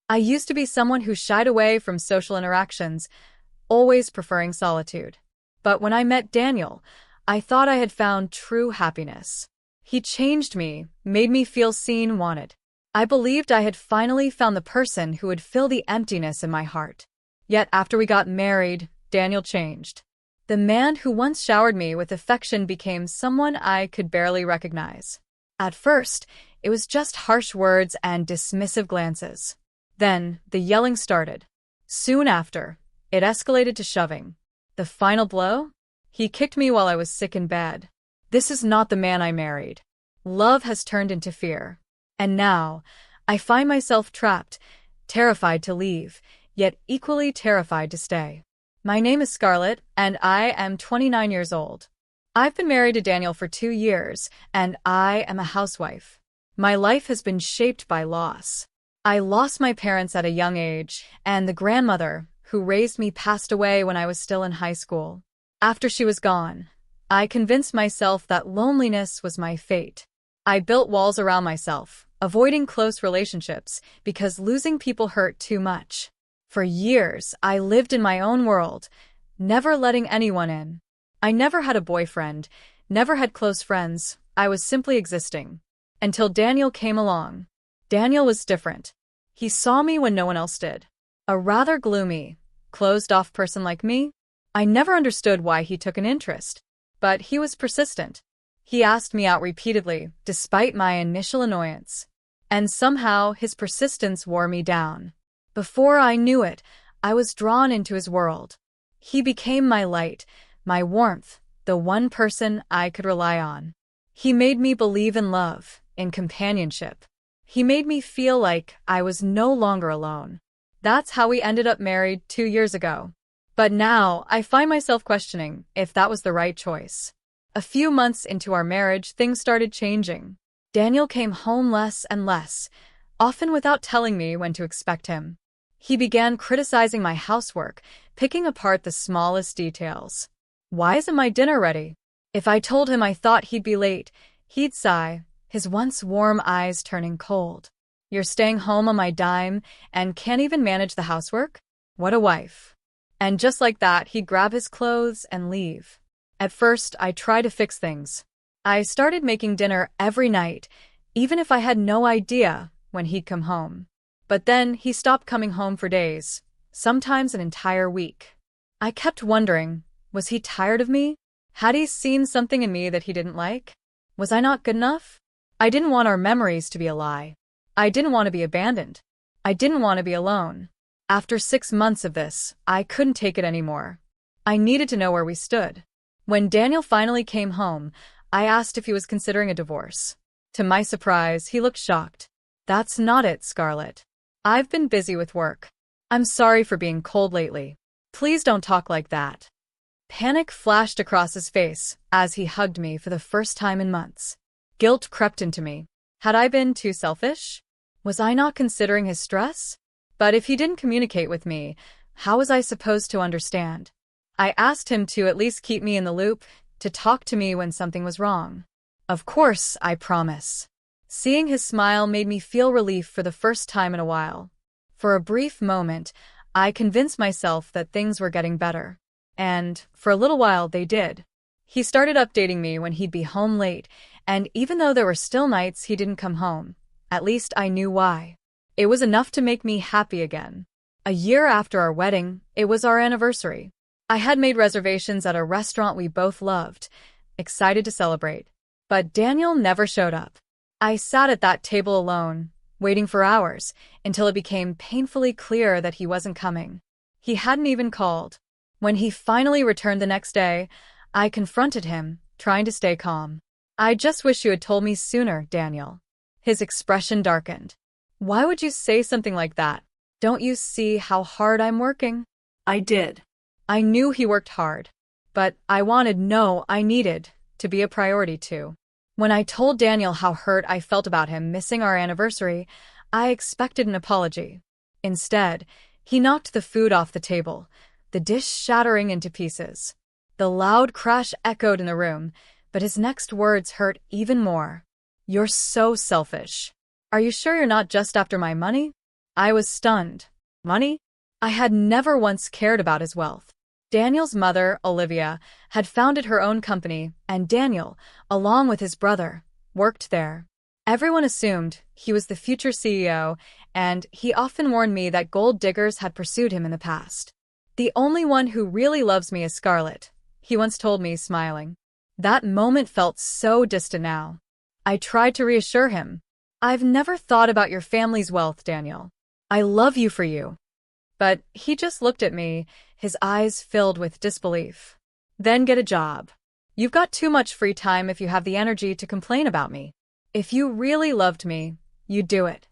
I used to be someone who shied away from social interactions, always preferring solitude. But when I met Daniel, I thought I had found true happiness. He changed me, made me feel seen, wanted. I believed I had finally found the person who would fill the emptiness in my heart. Yet after we got married, Daniel changed. The man who once showered me with affection became someone I could barely recognize. At first, it was just harsh words and dismissive glances. Then, the yelling started. Soon after, it escalated to shoving. The final blow? He kicked me while I was sick in bed. This is not the man I married. Love has turned into fear. And now, I find myself trapped, terrified to leave, yet equally terrified to stay. My name is Scarlett, and I am 29 years old. I've been married to Daniel for 2 years, and I am a housewife. My life has been shaped by loss. I lost my parents at a young age, and the grandmother who raised me passed away when I was still in high school. After she was gone, I convinced myself that loneliness was my fate. I built walls around myself, avoiding close relationships because losing people hurt too much. For years, I lived in my own world, never letting anyone in. I never had a boyfriend, never had close friends. I was simply existing. Until Daniel came along. Daniel was different. He saw me when no one else did. A rather gloomy, closed-off person like me. I never understood why he took an interest. But he was persistent. He asked me out repeatedly, despite my initial annoyance. And somehow, his persistence wore me down. Before I knew it, I was drawn into his world. He became my light, my warmth, the one person I could rely on. He made me believe in love, in companionship. He made me feel like I was no longer alone. That's how we ended up married 2 years ago. But now, I find myself questioning if that was the right choice. A few months into our marriage, things started changing. Daniel came home less and less, often without telling me when to expect him. He began criticizing my housework, picking apart the smallest details. Why isn't my dinner ready? If I told him I thought he'd be late, he'd sigh, his once warm eyes turning cold. You're staying home on my dime and can't even manage the housework? What a wife. And just like that, he'd grab his clothes and leave. At first, I tried to fix things. I started making dinner every night, even if I had no idea when he'd come home. But then he stopped coming home for days, sometimes an entire week. I kept wondering, was he tired of me? Had he seen something in me that he didn't like? Was I not good enough? I didn't want our memories to be a lie. I didn't want to be abandoned. I didn't want to be alone. After 6 months of this, I couldn't take it anymore. I needed to know where we stood. When Daniel finally came home, I asked if he was considering a divorce. To my surprise, he looked shocked. That's not it, Scarlett. I've been busy with work. I'm sorry for being cold lately. Please don't talk like that. Panic flashed across his face as he hugged me for the first time in months. Guilt crept into me. Had I been too selfish? Was I not considering his stress? But if he didn't communicate with me, how was I supposed to understand? I asked him to at least keep me in the loop, to talk to me when something was wrong. Of course, I promise. Seeing his smile made me feel relief for the first time in a while. For a brief moment, I convinced myself that things were getting better. And, for a little while, they did. He started updating me when he'd be home late, and even though there were still nights he didn't come home, at least I knew why. It was enough to make me happy again. A year after our wedding, it was our anniversary. I had made reservations at a restaurant we both loved, excited to celebrate. But Daniel never showed up. I sat at that table alone, waiting for hours, until it became painfully clear that he wasn't coming. He hadn't even called. When he finally returned the next day, I confronted him, trying to stay calm. I just wish you had told me sooner, Daniel. His expression darkened. Why would you say something like that? Don't you see how hard I'm working? I did. I knew he worked hard. But I needed to be a priority too. When I told Daniel how hurt I felt about him missing our anniversary, I expected an apology. Instead, he knocked the food off the table, the dish shattering into pieces. The loud crash echoed in the room, but his next words hurt even more. You're so selfish. Are you sure you're not just after my money? I was stunned. Money? I had never once cared about his wealth. Daniel's mother, Olivia, had founded her own company, and Daniel, along with his brother, worked there. Everyone assumed he was the future CEO, and he often warned me that gold diggers had pursued him in the past. "The only one who really loves me is Scarlett," he once told me, smiling. That moment felt so distant now. I tried to reassure him. "I've never thought about your family's wealth, Daniel. I love you for you." But he just looked at me, his eyes filled with disbelief. "Then get a job. You've got too much free time if you have the energy to complain about me. If you really loved me, you'd do it."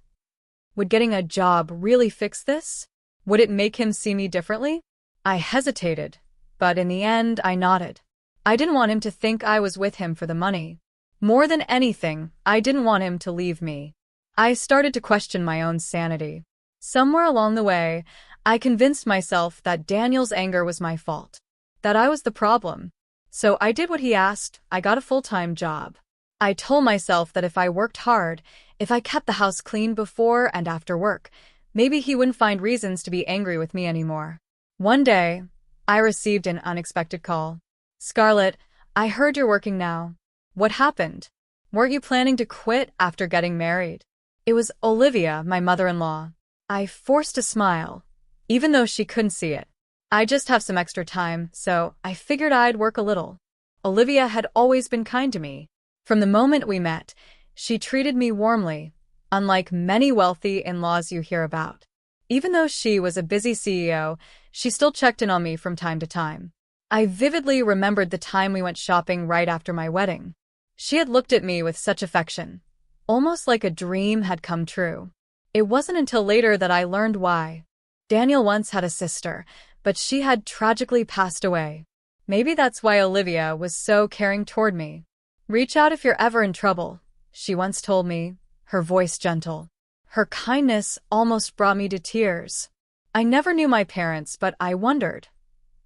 Would getting a job really fix this? Would it make him see me differently? I hesitated, but in the end I nodded. I didn't want him to think I was with him for the money. More than anything, I didn't want him to leave me. I started to question my own sanity. Somewhere along the way, I convinced myself that Daniel's anger was my fault, that I was the problem. So I did what he asked. I got a full-time job. I told myself that if I worked hard, if I kept the house clean before and after work, maybe he wouldn't find reasons to be angry with me anymore. One day, I received an unexpected call. "Scarlett, I heard you're working now. What happened? Weren't you planning to quit after getting married?" It was Olivia, my mother-in-law. I forced a smile, even though she couldn't see it. "I just have some extra time, so I figured I'd work a little." Olivia had always been kind to me. From the moment we met, she treated me warmly, unlike many wealthy in-laws you hear about. Even though she was a busy CEO, she still checked in on me from time to time. I vividly remembered the time we went shopping right after my wedding. She had looked at me with such affection, almost like a dream had come true. It wasn't until later that I learned why. Daniel once had a sister, but she had tragically passed away. Maybe that's why Olivia was so caring toward me. "Reach out if you're ever in trouble," she once told me, her voice gentle. Her kindness almost brought me to tears. I never knew my parents, but I wondered,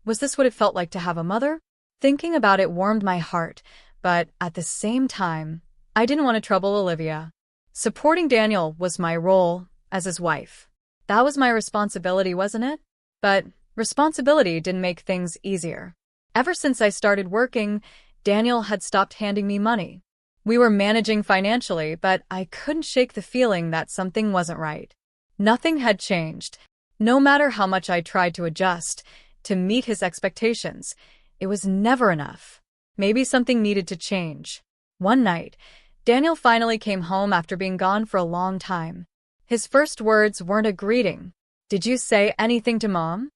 was this what it felt like to have a mother? Thinking about it warmed my heart, but at the same time, I didn't want to trouble Olivia. Supporting Daniel was my role as his wife. That was my responsibility, wasn't it? But responsibility didn't make things easier. Ever since I started working, Daniel had stopped handing me money. We were managing financially, but I couldn't shake the feeling that something wasn't right. Nothing had changed. No matter how much I tried to adjust, to meet his expectations, it was never enough. Maybe something needed to change. One night, Daniel finally came home after being gone for a long time. His first words weren't a greeting. "Did you say anything to Mom?"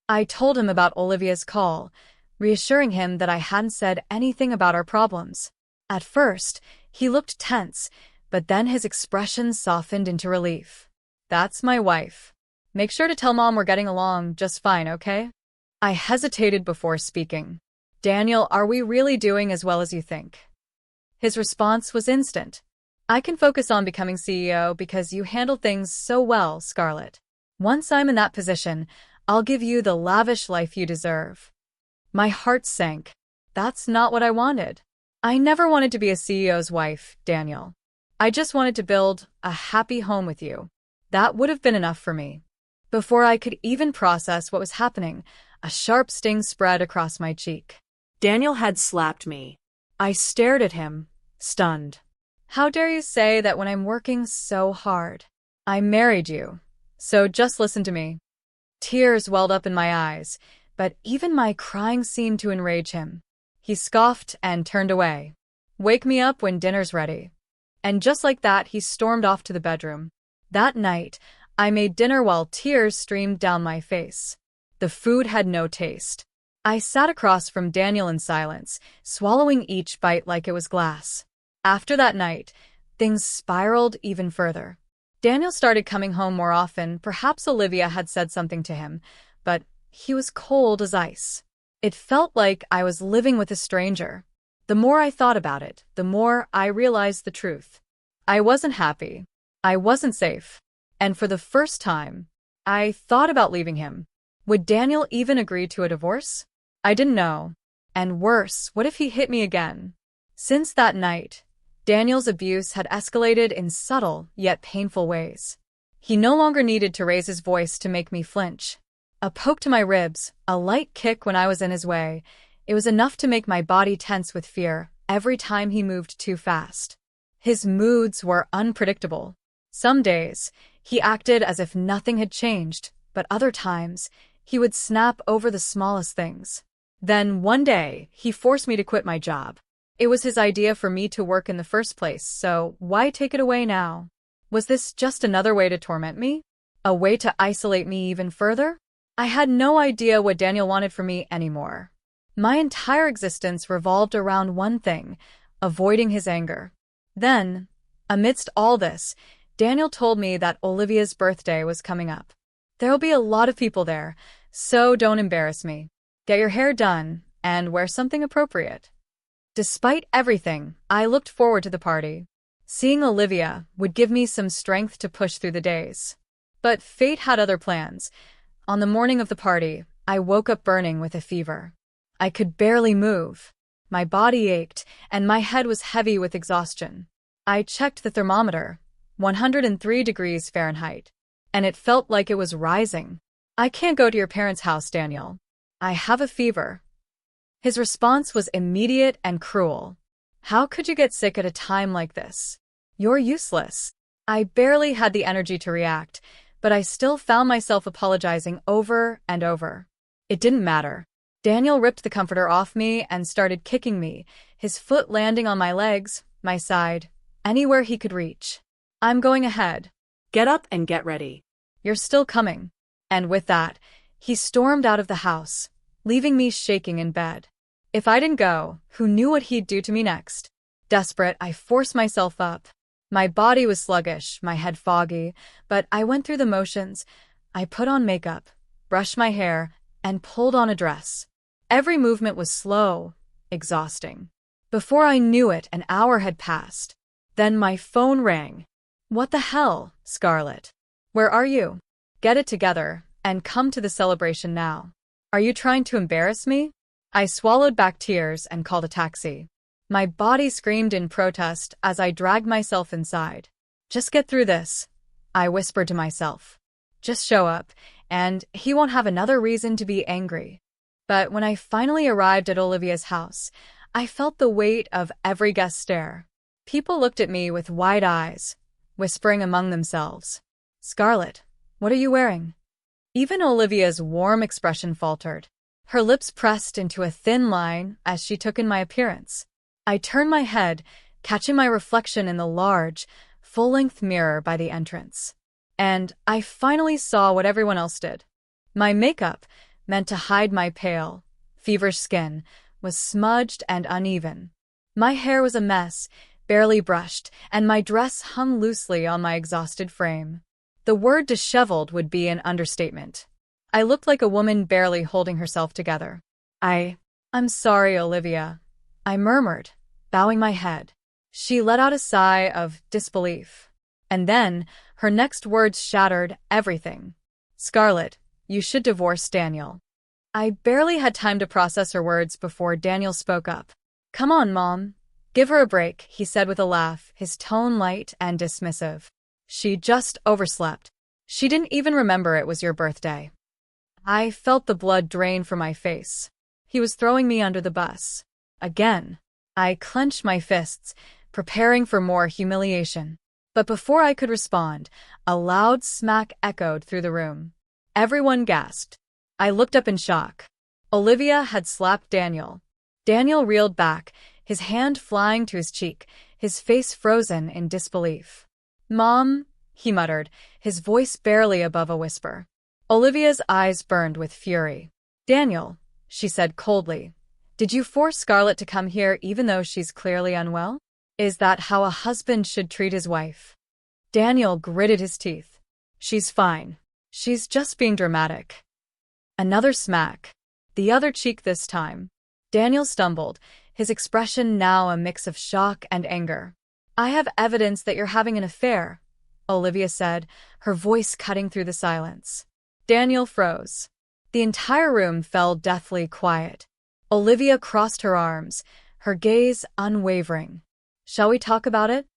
I told him about Olivia's call, reassuring him that I hadn't said anything about our problems. At first, he looked tense, but then his expression softened into relief. "That's my wife. Make sure to tell Mom we're getting along just fine, okay?" I hesitated before speaking. "Daniel, are we really doing as well as you think?" His response was instant. "I can focus on becoming CEO because you handle things so well, Scarlett. Once I'm in that position, I'll give you the lavish life you deserve." My heart sank. That's not what I wanted. I never wanted to be a CEO's wife, Daniel. I just wanted to build a happy home with you. That would have been enough for me. Before I could even process what was happening, a sharp sting spread across my cheek. Daniel had slapped me. I stared at him, stunned. "How dare you say that when I'm working so hard? I married you, so just listen to me." Tears welled up in my eyes, but even my crying seemed to enrage him. He scoffed and turned away. "Wake me up when dinner's ready." And just like that, he stormed off to the bedroom. That night, I made dinner while tears streamed down my face. The food had no taste. I sat across from Daniel in silence, swallowing each bite like it was glass. After that night, things spiraled even further. Daniel started coming home more often. Perhaps Olivia had said something to him, but he was cold as ice. It felt like I was living with a stranger. The more I thought about it, the more I realized the truth. I wasn't happy. I wasn't safe. And for the first time, I thought about leaving him. Would Daniel even agree to a divorce? I didn't know. And worse, what if he hit me again? Since that night, Daniel's abuse had escalated in subtle yet painful ways. He no longer needed to raise his voice to make me flinch. A poke to my ribs, a light kick when I was in his way. It was enough to make my body tense with fear every time he moved too fast. His moods were unpredictable. Some days, he acted as if nothing had changed, but other times, he would snap over the smallest things. Then, one day, he forced me to quit my job. It was his idea for me to work in the first place, so why take it away now? Was this just another way to torment me? A way to isolate me even further? I had no idea what Daniel wanted from me anymore. My entire existence revolved around one thing: avoiding his anger. Then, amidst all this, Daniel told me that Olivia's birthday was coming up. There'll be a lot of people there, so don't embarrass me. Get your hair done, and wear something appropriate. Despite everything, I looked forward to the party. Seeing Olivia would give me some strength to push through the days. But fate had other plans. On the morning of the party, I woke up burning with a fever. I could barely move. My body ached, and my head was heavy with exhaustion. I checked the thermometer, 103 degrees Fahrenheit, and it felt like it was rising. I can't go to your parents' house, Daniel. I have a fever. His response was immediate and cruel. How could you get sick at a time like this? You're useless. I barely had the energy to react, but I still found myself apologizing over and over. It didn't matter. Daniel ripped the comforter off me and started kicking me, his foot landing on my legs, my side, anywhere he could reach. I'm going ahead. Get up and get ready. You're still coming. And with that, he stormed out of the house, leaving me shaking in bed. If I didn't go, who knew what he'd do to me next? Desperate, I forced myself up. My body was sluggish, my head foggy, but I went through the motions. I put on makeup, brushed my hair, and pulled on a dress. Every movement was slow, exhausting. Before I knew it, an hour had passed. Then my phone rang. What the hell, Scarlett? Where are you? Get it together, and come to the celebration now. Are you trying to embarrass me? I swallowed back tears and called a taxi. My body screamed in protest as I dragged myself inside. Just get through this, I whispered to myself. Just show up, and he won't have another reason to be angry. But when I finally arrived at Olivia's house, I felt the weight of every guest stare. People looked at me with wide eyes, whispering among themselves. Scarlett, what are you wearing? Even Olivia's warm expression faltered. Her lips pressed into a thin line as she took in my appearance. I turned my head, catching my reflection in the large, full-length mirror by the entrance. And I finally saw what everyone else did. My makeup, meant to hide my pale, feverish skin, was smudged and uneven. My hair was a mess, barely brushed, and my dress hung loosely on my exhausted frame. The word disheveled would be an understatement. I looked like a woman barely holding herself together. I'm sorry, Olivia, I murmured, bowing my head. She let out a sigh of disbelief. And then, her next words shattered everything. Scarlett, you should divorce Daniel. I barely had time to process her words before Daniel spoke up. Come on, Mom. Give her a break, he said with a laugh, his tone light and dismissive. She just overslept. She didn't even remember it was your birthday. I felt the blood drain from my face. He was throwing me under the bus. Again. I clenched my fists, preparing for more humiliation. But before I could respond, a loud smack echoed through the room. Everyone gasped. I looked up in shock. Olivia had slapped Daniel. Daniel reeled back, his hand flying to his cheek, his face frozen in disbelief. Mom, he muttered, his voice barely above a whisper. Olivia's eyes burned with fury. Daniel, she said coldly, did you force Scarlett to come here even though she's clearly unwell? Is that how a husband should treat his wife? Daniel gritted his teeth. She's fine. She's just being dramatic. Another smack. The other cheek this time. Daniel stumbled, his expression now a mix of shock and anger. I have evidence that you're having an affair, Olivia said, her voice cutting through the silence. Daniel froze. The entire room fell deathly quiet. Olivia crossed her arms, her gaze unwavering. Shall we talk about it?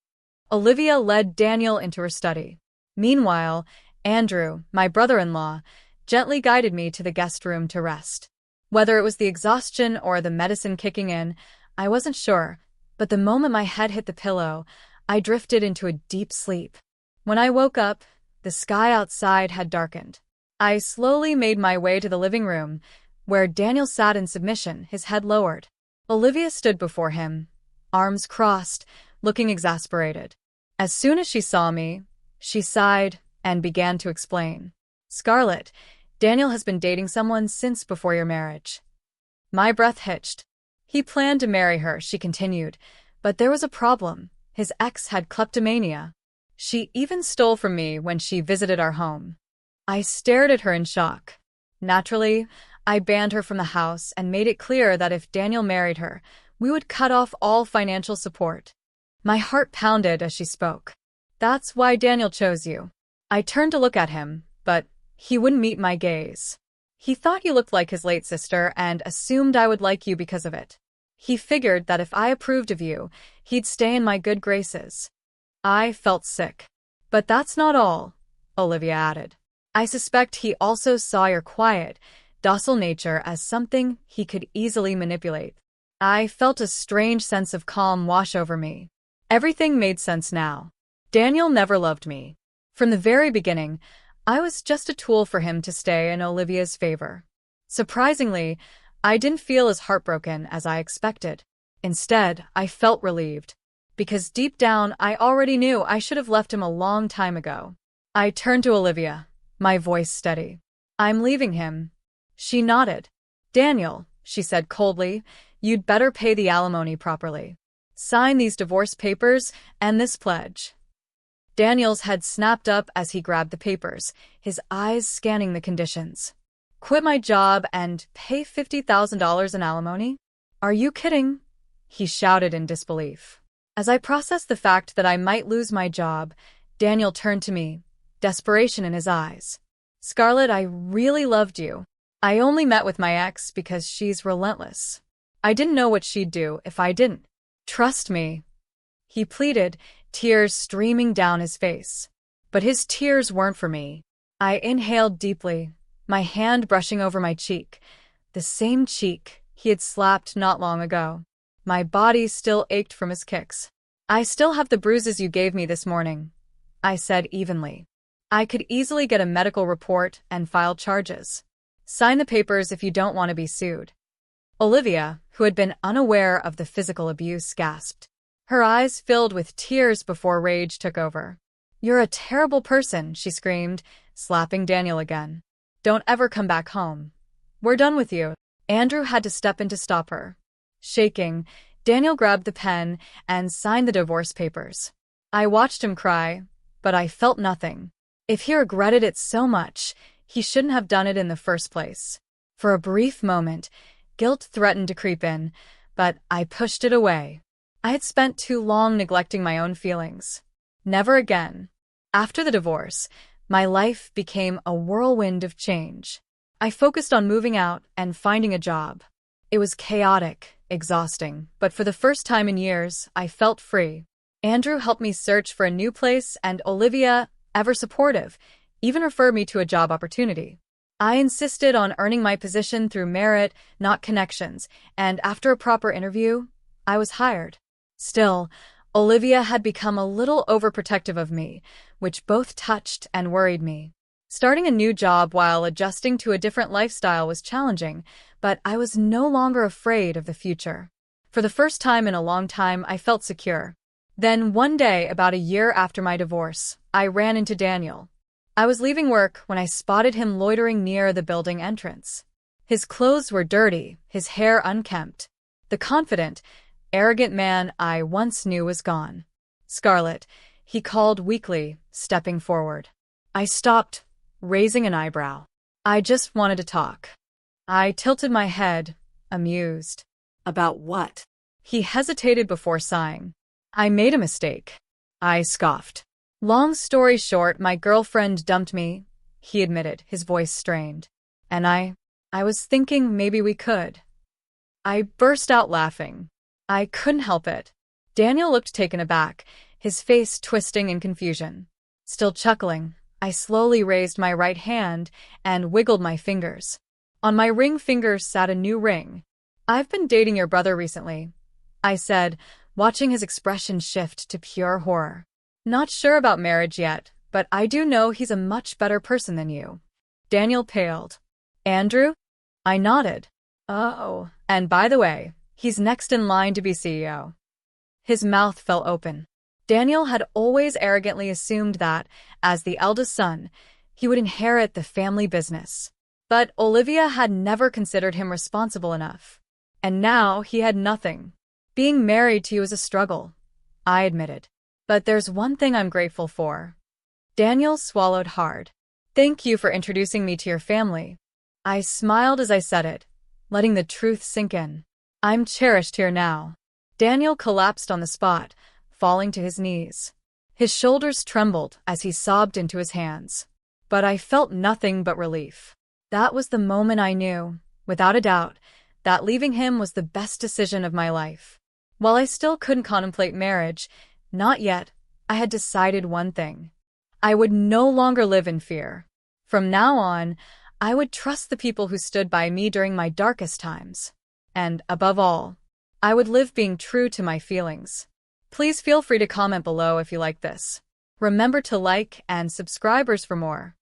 Olivia led Daniel into her study. Meanwhile, Andrew, my brother-in-law, gently guided me to the guest room to rest. Whether it was the exhaustion or the medicine kicking in, I wasn't sure, but the moment my head hit the pillow, I drifted into a deep sleep. When I woke up, the sky outside had darkened. I slowly made my way to the living room, where Daniel sat in submission, his head lowered. Olivia stood before him, arms crossed, looking exasperated. As soon as she saw me, she sighed and began to explain. "Scarlett, Daniel has been dating someone since before your marriage." My breath hitched. "He planned to marry her," she continued, "but there was a problem. His ex had kleptomania. She even stole from me when she visited our home." I stared at her in shock. Naturally, I banned her from the house and made it clear that if Daniel married her, we would cut off all financial support. My heart pounded as she spoke. "That's why Daniel chose you." I turned to look at him, but he wouldn't meet my gaze. "He thought you looked like his late sister and assumed I would like you because of it. He figured that if I approved of you, he'd stay in my good graces." I felt sick. "But that's not all," Olivia added. "I suspect he also saw your quiet, docile nature as something he could easily manipulate." I felt a strange sense of calm wash over me. Everything made sense now. Daniel never loved me. From the very beginning, I was just a tool for him to stay in Olivia's favor. Surprisingly, I didn't feel as heartbroken as I expected. Instead, I felt relieved. Because deep down, I already knew I should have left him a long time ago. I turned to Olivia, my voice steady. "I'm leaving him." She nodded. "Daniel," she said coldly, "you'd better pay the alimony properly. Sign these divorce papers and this pledge." Daniel's head snapped up as he grabbed the papers, his eyes scanning the conditions. "Quit my job and pay $50,000 in alimony? Are you kidding?" he shouted in disbelief. As I processed the fact that I might lose my job, Daniel turned to me, desperation in his eyes. "Scarlett, I really loved you. I only met with my ex because she's relentless. I didn't know what she'd do if I didn't. Trust me," he pleaded, tears streaming down his face. But his tears weren't for me. I inhaled deeply, my hand brushing over my cheek, the same cheek he had slapped not long ago. My body still ached from his kicks. "I still have the bruises you gave me this morning," I said evenly. "I could easily get a medical report and file charges. Sign the papers if you don't want to be sued." Olivia, who had been unaware of the physical abuse, gasped. Her eyes filled with tears before rage took over. "You're a terrible person," she screamed, slapping Daniel again. "Don't ever come back home. We're done with you." Andrew had to step in to stop her. Shaking, Daniel grabbed the pen and signed the divorce papers. I watched him cry, but I felt nothing. If he regretted it so much, he shouldn't have done it in the first place. For a brief moment, guilt threatened to creep in, but I pushed it away. I had spent too long neglecting my own feelings. Never again. After the divorce, my life became a whirlwind of change. I focused on moving out and finding a job. It was chaotic, exhausting, but for the first time in years, I felt free. Andrew helped me search for a new place, and Olivia, ever supportive, even referred me to a job opportunity. I insisted on earning my position through merit, not connections, and after a proper interview, I was hired. Still, Olivia had become a little overprotective of me, which both touched and worried me. Starting a new job while adjusting to a different lifestyle was challenging, but I was no longer afraid of the future. For the first time in a long time, I felt secure. Then one day, about a year after my divorce, I ran into Daniel. I was leaving work when I spotted him loitering near the building entrance. His clothes were dirty, his hair unkempt. The confident, arrogant man I once knew was gone. "Scarlett," he called weakly, stepping forward. I stopped, raising an eyebrow. "I just wanted to talk." I tilted my head, amused. "About what?" He hesitated before sighing. "I made a mistake," I scoffed. "Long story short, my girlfriend dumped me," he admitted, his voice strained. "And I was thinking maybe we could." I burst out laughing. I couldn't help it. Daniel looked taken aback, his face twisting in confusion. Still chuckling, I slowly raised my right hand and wiggled my fingers. On my ring finger sat a new ring. "I've been dating your brother recently," I said, watching his expression shift to pure horror. "Not sure about marriage yet, but I do know he's a much better person than you." Daniel paled. "Andrew?" I nodded. "Oh, and by the way, he's next in line to be CEO." His mouth fell open. Daniel had always arrogantly assumed that, as the eldest son, he would inherit the family business. But Olivia had never considered him responsible enough. And now he had nothing. "Being married to you is a struggle," I admitted. "But there's one thing I'm grateful for." Daniel swallowed hard. "Thank you for introducing me to your family." I smiled as I said it, letting the truth sink in. "I'm cherished here now." Daniel collapsed on the spot, falling to his knees. His shoulders trembled as he sobbed into his hands. But I felt nothing but relief. That was the moment I knew, without a doubt, that leaving him was the best decision of my life. While I still couldn't contemplate marriage, not yet, I had decided one thing. I would no longer live in fear. From now on, I would trust the people who stood by me during my darkest times. And, above all, I would live being true to my feelings. Please feel free to comment below if you like this. Remember to like and subscribe for more.